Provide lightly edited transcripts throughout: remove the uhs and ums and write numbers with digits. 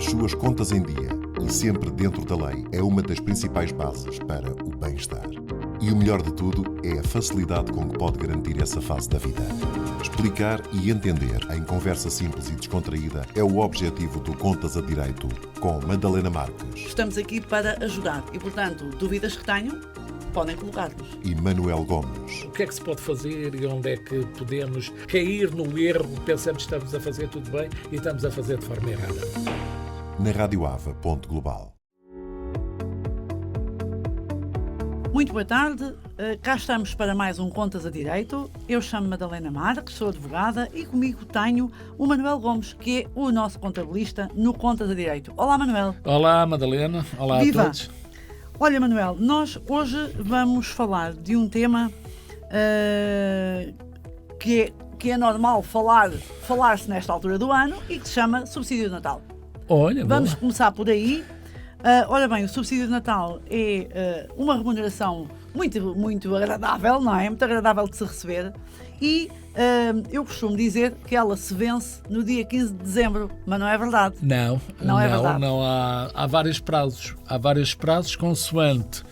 as suas contas em dia e sempre dentro da lei é uma das principais bases para o bem-estar. E o melhor de tudo é a facilidade com que pode garantir essa fase da vida. Explicar e entender em conversa simples e descontraída é o objetivo do Contas a Direito com Madalena Marques. Estamos aqui para ajudar e, portanto, dúvidas que tenham, podem colocar-nos. E Manuel Gomes. O que é que se pode fazer e onde é que podemos cair no erro? Pensamos que estamos a fazer tudo bem e estamos a fazer de forma errada. Na radioava.global. Muito boa tarde, cá estamos para mais um Contas a Direito. Eu chamo-me Madalena Marques, sou advogada e comigo tenho o Manuel Gomes, que é o nosso contabilista no Contas a Direito. Olá, Manuel. Olá, Madalena. Olá Viva. A todos. Olha, Manuel, nós hoje vamos falar de um tema que é normal falar-se nesta altura do ano e que se chama Subsídio de Natal. Olha, vamos começar por aí. Ora bem, o subsídio de Natal é uma remuneração muito agradável, não é? Muito agradável de se receber e eu costumo dizer que ela se vence no dia 15 de dezembro, mas não é verdade. Não é verdade. Não, há vários prazos. Há vários prazos consoante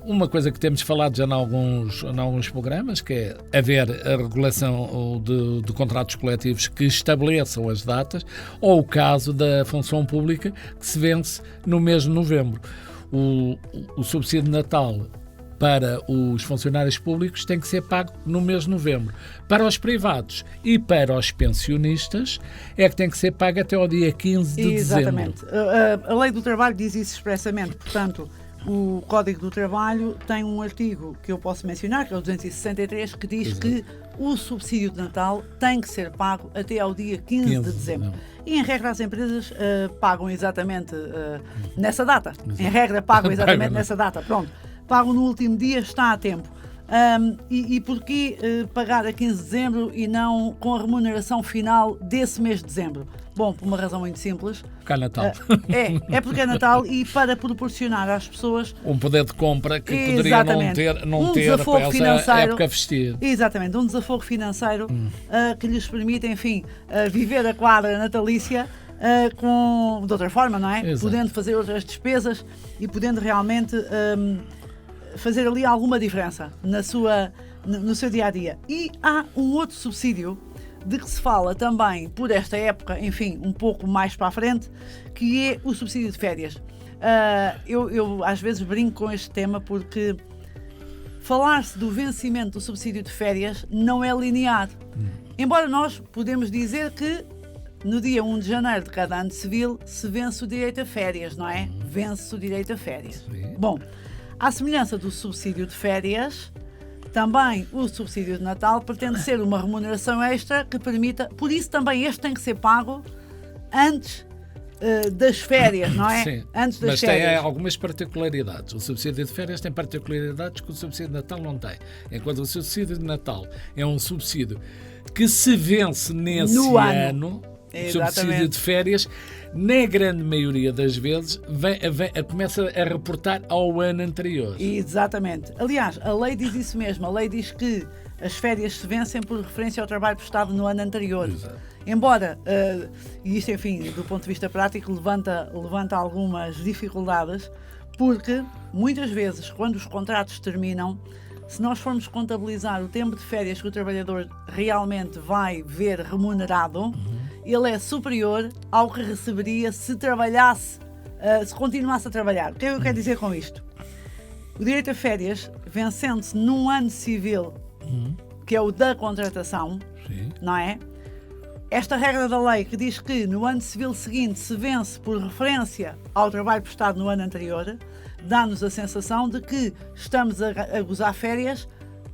uma coisa que temos falado já em alguns programas, que é haver a regulação de contratos coletivos que estabeleçam as datas, ou o caso da função pública, que se vence no mês de novembro. O subsídio de Natal para os funcionários públicos tem que ser pago no mês de novembro. Para os privados e para os pensionistas é que tem que ser pago até ao dia 15 de dezembro. Exatamente. A Lei do Trabalho diz isso expressamente, portanto, o Código do Trabalho tem um artigo que eu posso mencionar, que é o 263, que diz que o subsídio de Natal tem que ser pago até ao dia 15 de dezembro. E, em regra, as empresas pagam exatamente nessa data. Exato. Em regra, pagam exatamente nessa data. Pronto, pagam no último dia, está a tempo. E porquê pagar a 15 de dezembro e não com a remuneração final desse mês de dezembro? Bom, por uma razão muito simples. Porque é Natal. É porque é Natal e para proporcionar às pessoas um poder de compra que poderia não ter para essa época festiva. Exatamente, um desafogo financeiro que lhes permite, enfim, viver a quadra natalícia de outra forma, não é? Exato. Podendo fazer outras despesas e podendo realmente fazer ali alguma diferença no seu dia-a-dia. E há um outro subsídio de que se fala também por esta época, enfim, um pouco mais para a frente, que é o subsídio de férias. Eu às vezes brinco com este tema porque falar-se do vencimento do subsídio de férias não é linear. Embora nós podemos dizer que no dia 1 de janeiro de cada ano civil se vence o direito a férias, não é? Vence o direito a férias. Sim. Bom, à semelhança do subsídio de férias, também o subsídio de Natal pretende ser uma remuneração extra que permita, por isso também este tem que ser pago antes das férias, não é? Sim, antes das mas férias. Tem algumas particularidades. O subsídio de férias tem particularidades que o subsídio de Natal não tem. Enquanto o subsídio de Natal é um subsídio que se vence nesse ano. O subsídio de férias, na grande maioria das vezes, começa a reportar ao ano anterior. Exatamente. Aliás, a lei diz isso mesmo. A lei diz que as férias se vencem por referência ao trabalho prestado no ano anterior. Exato. Embora, e isto, enfim, do ponto de vista prático, levanta algumas dificuldades, porque muitas vezes, quando os contratos terminam, se nós formos contabilizar o tempo de férias que o trabalhador realmente vai ver remunerado, ele é superior ao que receberia se trabalhasse, se continuasse a trabalhar. O que é que eu quero dizer com isto? O direito a férias, vencendo-se num ano civil, que é o da contratação, não é? Esta regra da lei que diz que no ano civil seguinte se vence por referência ao trabalho prestado no ano anterior, dá-nos a sensação de que estamos a gozar férias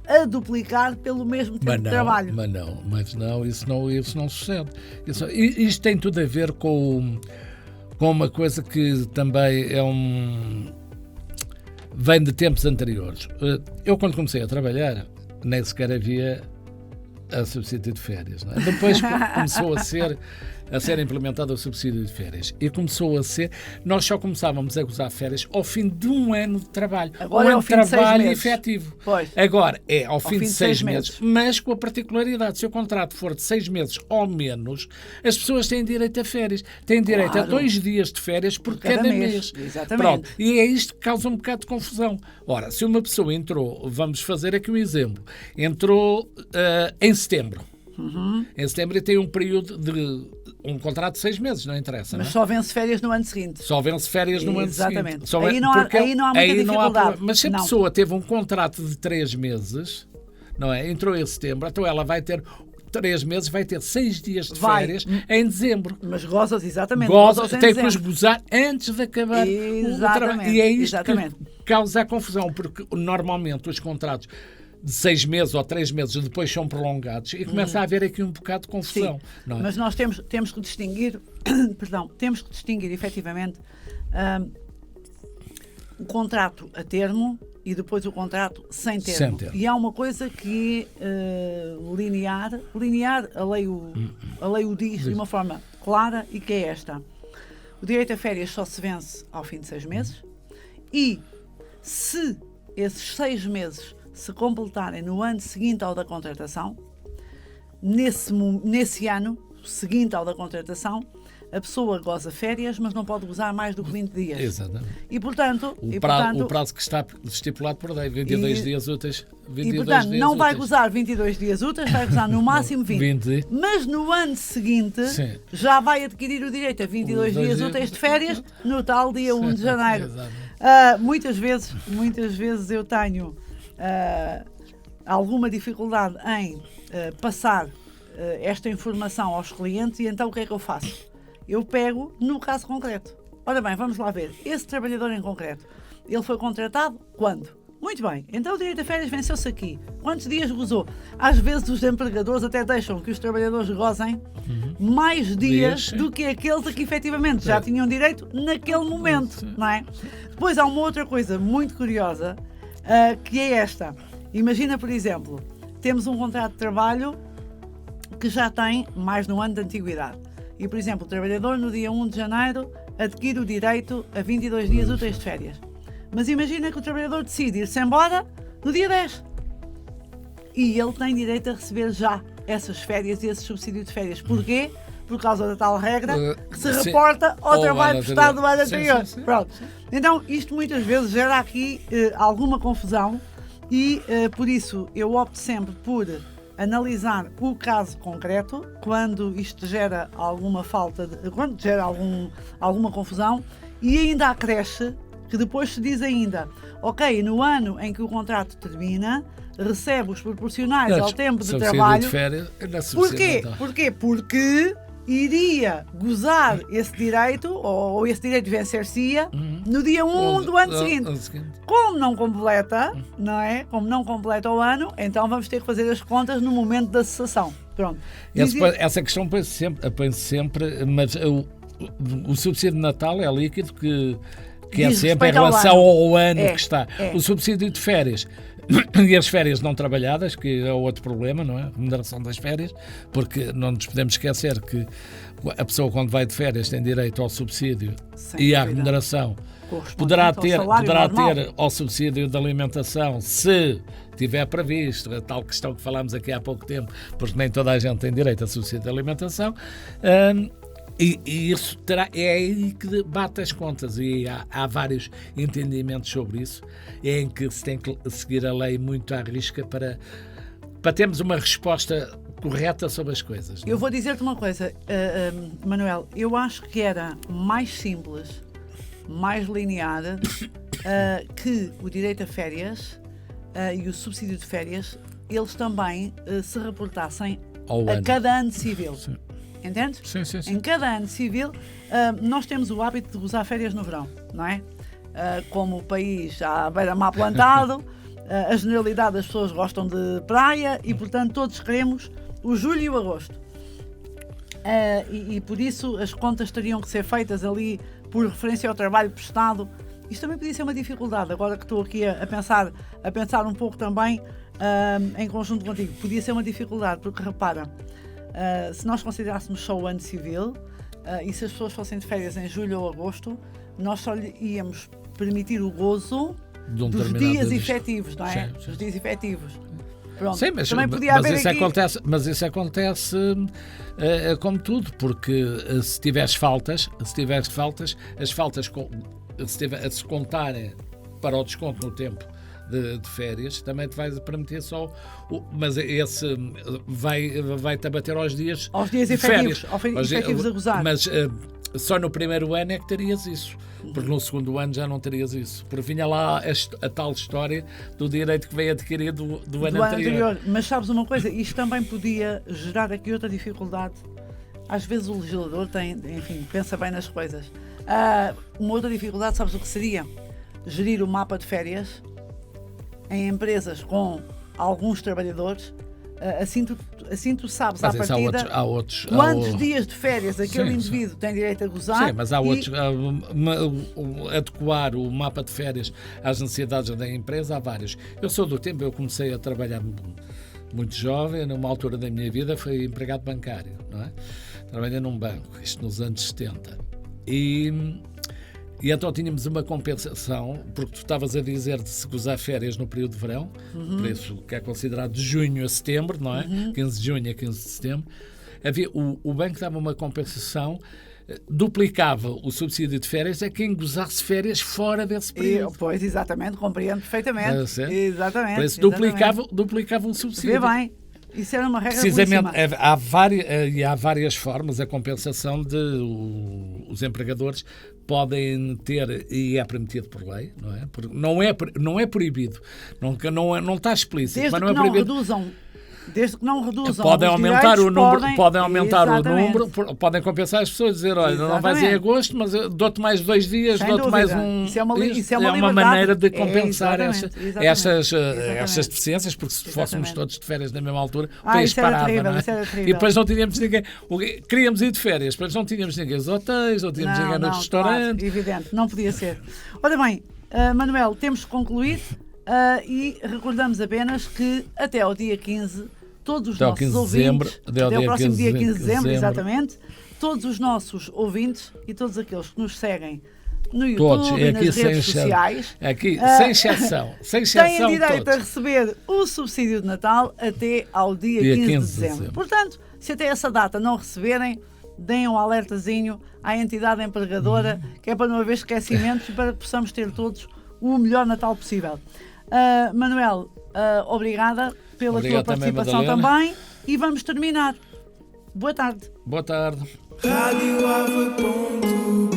a duplicar pelo mesmo tempo de trabalho. Isso não sucede. Isto tem tudo a ver com uma coisa que também vem de tempos anteriores. Eu, quando comecei a trabalhar, nem sequer havia a subsídio de férias. Não é? Depois começou a ser a ser implementado o subsídio de férias. E começou a ser, nós só começávamos a gozar férias ao fim de um ano de trabalho. Agora é ao fim de 6 trabalho meses. efetivo. Pois. Agora é ao fim de 6 6 meses, mas com a particularidade, se o contrato for de 6 meses ou menos, as pessoas têm direito a férias. Têm direito Claro. a 2 dias de férias por Cada cada mês. mês. Exatamente. Pronto. E é isto que causa um bocado de confusão. Ora, se uma pessoa entrou, vamos fazer aqui um exemplo, entrou em setembro. Em setembro tem um período de um contrato de 6 meses, não interessa, Mas não é? só vence férias no ano seguinte. Só vence férias no ano Exatamente. seguinte. Só Aí não há- aí não há muita dificuldade. problema. Mas se a Não. pessoa teve um contrato de 3 meses, não é? Entrou em setembro, então ela vai ter 3 meses, vai ter 6 dias de Vai. férias em dezembro. Mas gozas, exatamente. Goza, gozas em tem que os dezembro. gozar antes de acabar o trabalho. E é isto Exatamente. que causa a confusão, porque normalmente os contratos de 6 meses ou 3 meses depois são prolongados e começa a haver aqui um bocado de confusão. Sim, Não é? mas nós temos que distinguir, temos que distinguir efetivamente o contrato a termo e depois o contrato sem termo. Sem termo. E há uma coisa que é linear, a lei o diz de uma forma clara e que é esta. O direito a férias só se vence ao fim de 6 meses e se esses 6 meses se completarem no ano seguinte ao da contratação, nesse ano seguinte ao da contratação, a pessoa goza férias, mas não pode gozar mais do que 20 dias. Exatamente. E, portanto, O prazo que está estipulado por lei, 22 dias úteis. 22 e, portanto dias não vai úteis. gozar 22 dias úteis, vai gozar no máximo 20. 20. Mas no ano seguinte Sim. já vai adquirir o direito a 22 dias úteis de férias no tal dia 1 de janeiro. Exatamente. Muitas vezes eu tenho alguma dificuldade em passar esta informação aos clientes e então o que é que eu faço? Eu pego no caso concreto. Ora bem, vamos lá ver. Esse trabalhador em concreto, ele foi contratado quando? Muito bem, então o direito a férias venceu-se aqui. Quantos dias gozou? Às vezes os empregadores até deixam que os trabalhadores gozem mais dias do que aqueles a que efetivamente já tinham direito naquele momento, não é? Depois há uma outra coisa muito curiosa, que é esta. Imagina, por exemplo, temos um contrato de trabalho que já tem mais de um ano de antiguidade. E, por exemplo, o trabalhador no dia 1 de janeiro adquire o direito a 22 dias úteis de férias. Mas imagina que o trabalhador decide ir-se embora no dia 10. E ele tem direito a receber já essas férias e esse subsídio de férias. Porquê? Por causa da tal regra que se reporta ao trabalho prestado do ano anterior. Sim. Pronto. Então, isto muitas vezes gera aqui alguma confusão e, por isso, eu opto sempre por analisar o caso concreto quando isto gera alguma quando gera alguma confusão e ainda acresce que depois se diz ainda, ok, no ano em que o contrato termina, recebe os proporcionais ao tempo de trabalho. De férias, Porquê? Porque iria gozar esse direito, ou esse direito vencer-se-ia, no dia 1 do ano seguinte. Como não completa, não é? Como não completa o ano, então vamos ter que fazer as contas no momento da cessação. Pronto. Essa questão penso sempre, mas o subsídio de Natal é líquido que é sempre em relação ao ano que está. O subsídio de férias e as férias não trabalhadas, que é outro problema, não é? A remuneração das férias, porque não nos podemos esquecer que a pessoa quando vai de férias tem direito ao subsídio e à remuneração. Poderá ter ao subsídio de alimentação se tiver previsto, a tal questão que falámos aqui há pouco tempo, porque nem toda a gente tem direito a subsídio de alimentação. E isso é aí que bate as contas e há vários entendimentos sobre isso, em que se tem que seguir a lei muito à risca para termos uma resposta correta sobre as coisas. Não? Eu vou dizer-te uma coisa, Manuel, eu acho que era mais simples, mais linear, que o direito a férias e o subsídio de férias, eles também se reportassem a cada ano civil. Sim. Entendes? Sim. Em cada ano civil, nós temos o hábito de gozar férias no verão, não é? Como o país já beira-mar plantado, a generalidade das pessoas gostam de praia e, portanto, todos queremos o julho e o agosto. E por isso as contas teriam que ser feitas ali por referência ao trabalho prestado. Isto também podia ser uma dificuldade, agora que estou aqui a pensar um pouco também em conjunto contigo. Podia ser uma dificuldade, porque repara, Se nós considerássemos só o ano civil, e se as pessoas fossem de férias em julho ou agosto, nós só lhe íamos permitir o gozo De um dos determinado dias dia. efetivos, não é? Sim, sim. Dos dias efetivos. Pronto. Sim, mas, também podia mas haver isso aqui... acontece, como tudo, porque se tiveres faltas, as faltas se contarem para o desconto no tempo de férias, também te vai permitir só mas esse vai-te abater aos dias de efetivos, férias. efetivos a gozar. Mas só no primeiro ano é que terias isso, porque no segundo ano já não terias isso, porque vinha lá a tal história do direito que veio adquirido do ano anterior. Mas sabes uma coisa, isto também podia gerar aqui outra dificuldade. Às vezes o legislador pensa bem nas coisas. Uma outra dificuldade, sabes o que seria? Gerir o mapa de férias em empresas com alguns trabalhadores, assim tu sabes à partida quantos dias de férias aquele indivíduo tem direito a gozar. Sim, mas há outros. Adequar o mapa de férias às necessidades da empresa, há vários. Eu sou do tempo, eu comecei a trabalhar muito jovem, numa altura da minha vida, fui empregado bancário, não é? Trabalhei num banco, isto nos anos 70. E então tínhamos uma compensação, porque tu estavas a dizer de se gozar férias no período de verão, por isso que é considerado de junho a setembro, não é? 15 de junho a 15 de setembro. O banco dava uma compensação, duplicava o subsídio de férias a quem gozasse férias fora desse período. Pois, exatamente, compreendo perfeitamente. Exatamente. Por isso duplicava um subsídio. Vê bem. Isso era uma regra precisamente, há várias formas. A compensação os empregadores podem ter, e é permitido por lei, não é? Porque não é proibido, não está explícito, desde mas não que é proibido. Desde que não reduzam podem aumentar o número, exatamente. podem compensar as pessoas, dizer, olha, não vais em agosto, mas eu dou-te mais 2 dias, dou-te mais um... Isso é uma maneira de compensar estas deficiências, porque se fôssemos todos de férias na mesma altura, o país parava, terrível, não é? E depois não tínhamos ninguém. Queríamos ir de férias, depois não tínhamos ninguém nos hotéis, não tínhamos ninguém nos restaurantes. Claro, evidente, não podia ser. Ora bem, Manuel, temos que concluir e recordamos apenas que até ao dia 15 todos os nossos ouvintes, até o próximo dia 15 de dezembro, exatamente, todos os nossos ouvintes e todos aqueles que nos seguem no YouTube e nas redes sociais, sem exceção, têm direito a receber o subsídio de Natal até ao dia 15 de dezembro. Portanto, se até essa data não receberem, deem um alertazinho à entidade empregadora, que é para não haver esquecimentos e para que possamos ter todos o melhor Natal possível. Manuel, obrigada pela tua participação também, e vamos terminar. Boa tarde. Boa tarde. Rádio Ave.